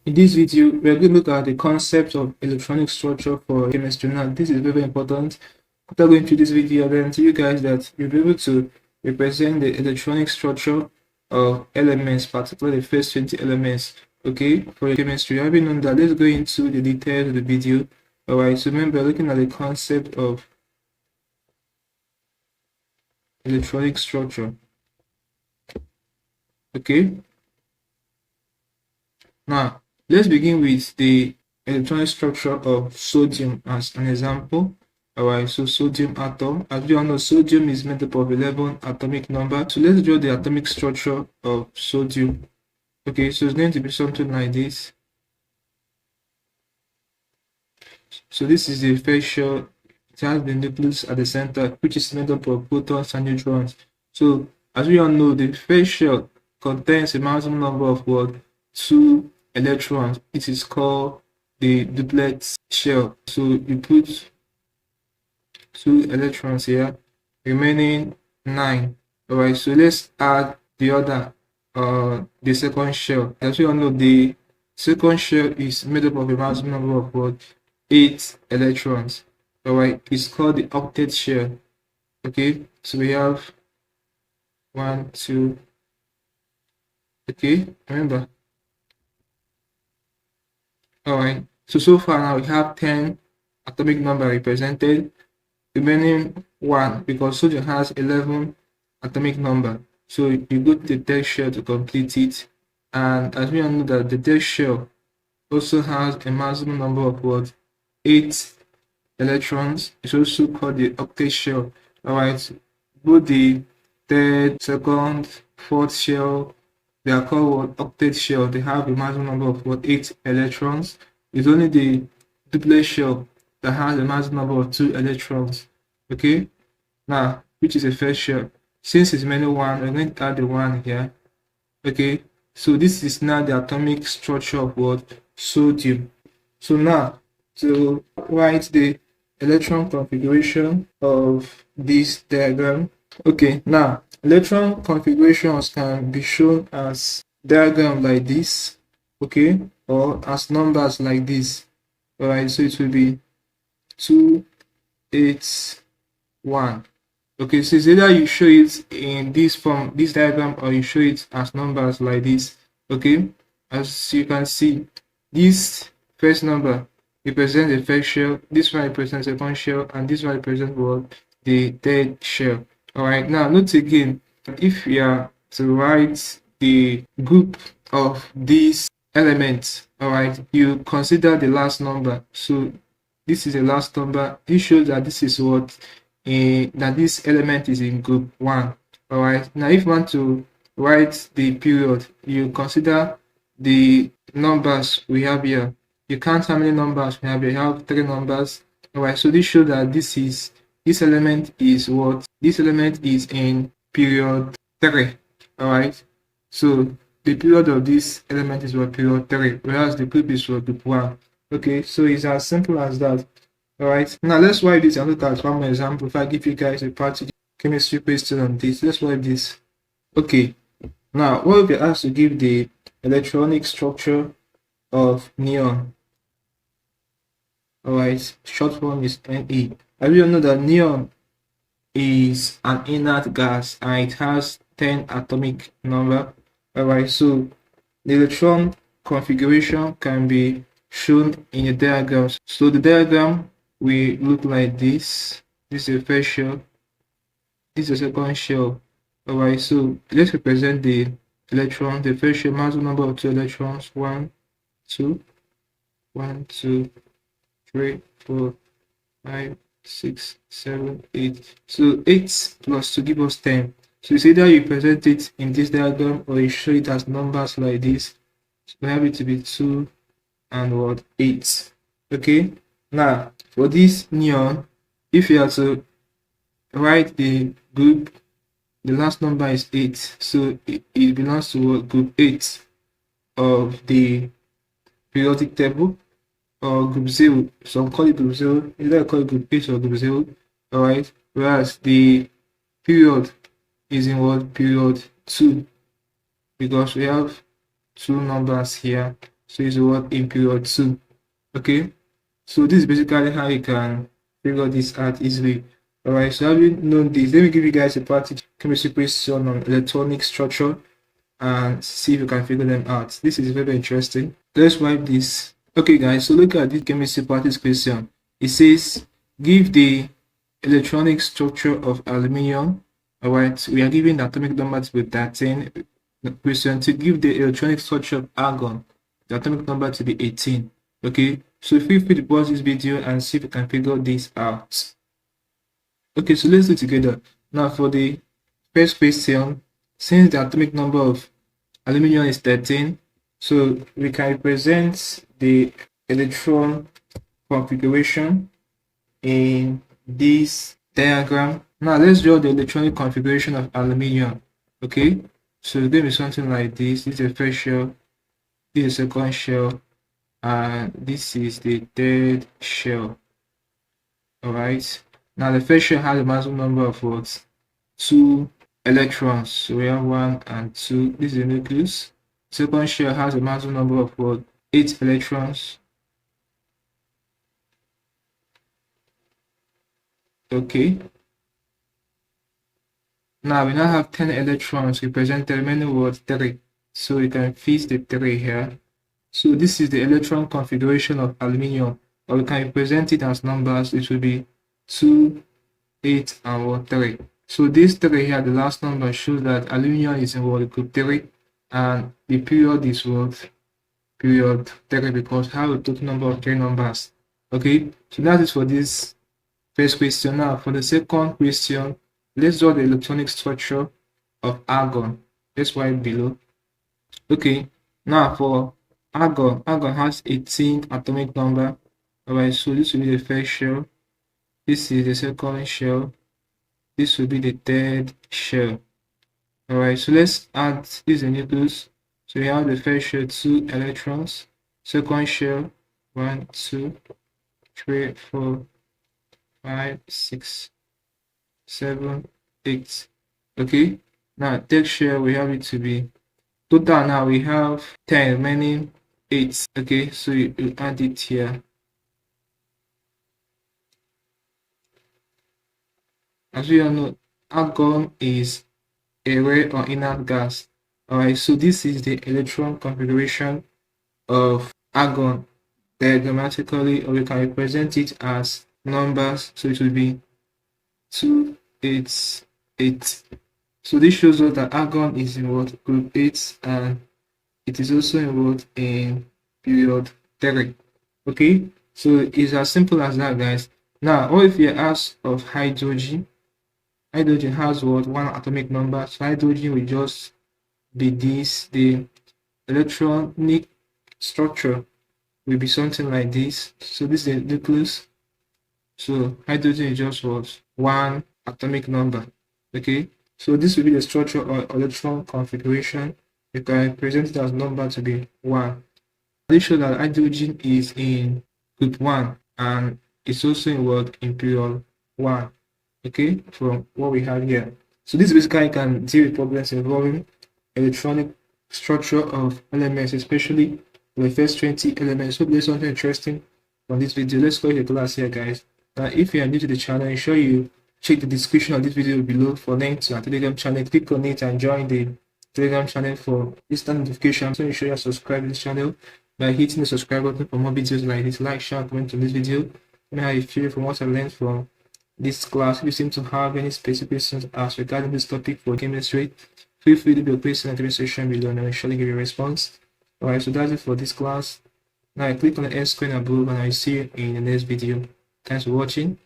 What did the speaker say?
In this video, we're going to look at the concept of electronic structure for chemistry. Now, this is very important. After going through this video, I'll guarantee you guys that you'll be able to represent the electronic structure of elements, particularly the first 20 elements, okay, for chemistry. Having known that, let's go into the details of the video. Alright, so remember, looking at the concept of electronic structure. Okay. Now, let's begin with the electronic structure of sodium as an example. Alright, so sodium atom. As we all know, sodium is made up of 11 atomic number. So let's draw the atomic structure of sodium. Okay, so it's going to be something like this. So this is the first shell. It has the nucleus at the center, which is made up of protons and neutrons. So as we all know, the first shell contains a maximum number of what? 2 electrons. It is called the duplex shell. So you put 2 electrons here, remaining 9. Alright, so let's add the other, the second shell. As we all know, the second shell is made up of a maximum number of what? 8 electrons. Alright, it's called the octet shell. Okay, so we have 1, 2. Okay, remember. Alright, so far now we have 10 atomic number represented, remaining 1 because sodium has 11 atomic number. So you go to the third shell to complete it, and as we all know that the third shell also has a maximum number of what? 8 electrons. It's also called the octet shell. Alright, both the third, second, fourth shell, they are called what? Octet shell. They have a maximum number of what? 8 electrons. It's only the duplex shell that has a maximum number of 2 electrons. Okay, now which is the first shell. Since it's many 1, I'm going to add the 1 here. Okay, so this is now the atomic structure of what? Sodium. So now to write the electron configuration of this diagram. Okay, now electron configurations can be shown as diagram like this, okay, or as numbers like this. Alright, so it will be 2, 8, 1. Okay, so it's either you show it in this form, this diagram, or you show it as numbers like this. Okay, as you can see, this first number represents the first shell, this one represents the second shell, and this one represents what? The third shell. Alright, now note again, if we are to write the group of these elements, alright, you consider the last number. So this is the last number. This shows that this is what? That this element is in group 1. Alright, now if you want to write the period, you consider the numbers we have here. You count how many numbers we have here. You have 3 numbers. Alright, so this shows that this element is what? This element is in period 3. Alright, so the period of this element is what? Period 3, whereas the group is what? Group 1. Okay, so it's as simple as that. Alright, now let's wipe this and look at one more example. If I give you guys a practical chemistry question on this, let's wipe this. Okay, now what if you're asked to give the electronic structure of neon? Alright, short form is Ne. I will know that neon is an inert gas and it has 10 atomic number. Alright, so the electron configuration can be shown in a diagram. So the diagram will look like this. This is the first shell, this is the second shell. Alright, so let's represent the electron. The first shell has a number of 2 electrons. 1, 2, 1, 2, 3, 4, 5, 6, 7, 8. So 8 plus 2 give us 10. So it's either you present it in this diagram or you show it as numbers like this. So we have it to be 2 and what? 8. Okay, now for this neon, if you are to write the group, the last number is 8, so it belongs to group 8 of the periodic table, or group 0. Some call it group 0, either call it group 8 or group 0. Alright, whereas the period is in what? Period 2, because we have 2 numbers here. so it's what in period 2. Okay, so this is basically how you can figure this out easily. Alright, so having known this, let me give you guys a practical chemistry question on electronic structure and see if you can figure them out. This is very interesting. Let's wipe this. Okay guys, so look at this chemistry practice question. It says give the electronic structure of aluminium. Alright, we are given the atomic number to be 13. The question to give the electronic structure of argon, the atomic number to be 18. Okay, so feel free to pause this video and see if you can figure this out. Okay, so let's do it together. Now for the first question, since the atomic number of aluminium is 13, so we can represent the electron configuration in this diagram. Now let's draw the electronic configuration of aluminium. Okay, so it's going to be something like this. This is the first shell, this is the second shell, and this is the third shell. All right, now the first shell has a maximum number of what? 2 electrons. So we have 1 and 2. This is the nucleus. Second shell has a maximum number of what? 8 electrons. Okay, now we now have 10 electrons represent the remaining word 3. So we can fit the 3 here. So this is the electron configuration of aluminium, or we can represent it as numbers. It will be 2, 8, and 3. So this 3 here, the last number, shows that aluminium is in group 3, and the period is what? Period 3, because we have a total number of 3 numbers. Okay, so that is for this first question. Now for the second question, let's draw the electronic structure of argon. Let's write below. Okay, now for argon has 18 atomic number. Alright, so this will be the first shell, this is the second shell, this will be the third shell. Alright, so let's add this is the nucleus. So we have the first shell 2 electrons, second shell 1, 2, 3, 4, 5, 6, 7, 8. Okay, now third shell we have it to be total. Now we have 10 remaining 8. Okay, so you add it here. As we all know, argon is a rare or inert gas. Alright, so this is the electron configuration of argon diagrammatically, or we can represent it as numbers. So it will be 2, 8, 8. So this shows us that argon is in what? Group 8, and it is also in what? In period 3. Okay, so it's as simple as that, guys. Now, what if you ask of hydrogen? Hydrogen has what? 1 atomic number. So hydrogen will just be this. The electronic structure will be something like this. So this is the nucleus. So hydrogen is just what? 1 atomic number. Okay, so this will be the structure or electron configuration. You can present it as number to be 1. This shows that hydrogen is in group 1 and it's also in what? In period 1. Okay, from what we have here. So this basically can deal with problems involving electronic structure of elements, especially the first 20 elements. So there's something interesting on this video. Let's go to the class here, guys. Now, if you are new to the channel, ensure you check the description of this video below for link to our Telegram channel. Click on it and join the Telegram channel for instant notification. So ensure you are subscribed to this channel by hitting the subscribe button for more videos like this. Like, share, comment on this video. Let me know how you feel from what I learned from this class. If you seem to have any specific questions asked regarding this topic for chemistry, feel free to be a question in the comment section below and I will surely give you a response. Alright, so that's it for this class. Now click on the end screen above and I will see you in the next video. Thanks for watching.